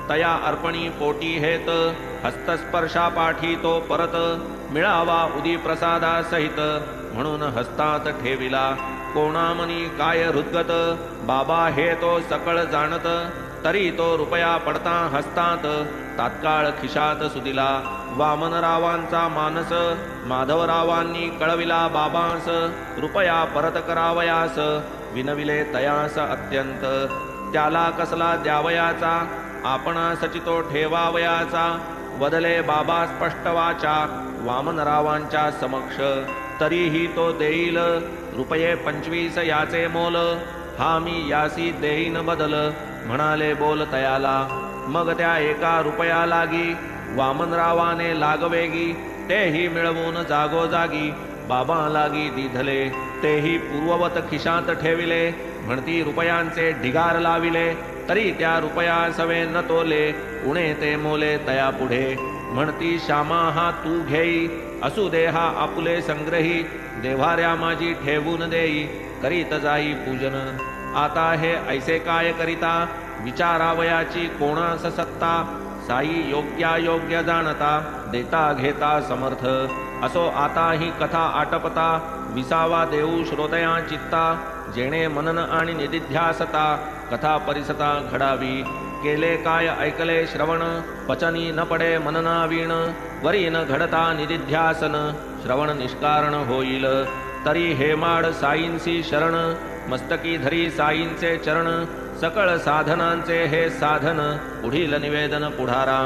तया अर्पणी पोटी हेत हस्तस्पर्शा पाठी तो परत मिळावा उदी प्रसादा सहित म्हणून हस्तात ठेविला कोणामनी काय हृद्गत बाबा हे तो सकळ जाणत तरी तो रुपया पडता हस्तात तात्काळ खिशात सुदिला वामनरावांचा मानस माधवरावांनी कळविला बाबांस रुपया परत करावयास विनविले तयास अत्यंत त्याला कसला द्यावयाचा आपणासची तो ठेवावयाचा वदले बाबा स्पष्ट वाचा वामनरावांच्या समक्ष तरीही तो देईल रुपये 25 याचे मोल हा मी यासी देईन बदल म्हणाले बोल तयाला मग त्या एका रुपया लागी वामनरावाने लागवेगी तेही मिळवून जागोजागी बाबा लागी दिधले तेही पूर्ववत खिशात ठेविले म्हणती रुपयांचे ढिगार लाविले तरी त्या रुपया सवे न तोले उणे ते मोले तया पुढे म्हणती श्यामा हा तू घेई असू दे हा आपुले संग्रही देव्हाऱ्या माझी ठेवून देई करीत जाई पूजन आता हे ऐसे काय करिता विचारावयाची कोणास सत्ता साई योग्यायोग्य जाणता देता घेता समर्थ असो आता ही कथा आटपता विसावा देऊ श्रोतया चित्ता जेणे मनन आणि निदिध्यासता कथा परिसता घडावी केले काय ऐकले श्रवण पचनी न पडे मनना वीण वरी न घडता निदिध्यासन श्रवण निष्कारण होईल तरी हेमाड साईंसी शरण मस्तकी धरी साईंचे चरण सकळ साधनांचे हे साधन पुढील निवेदन पुढारा।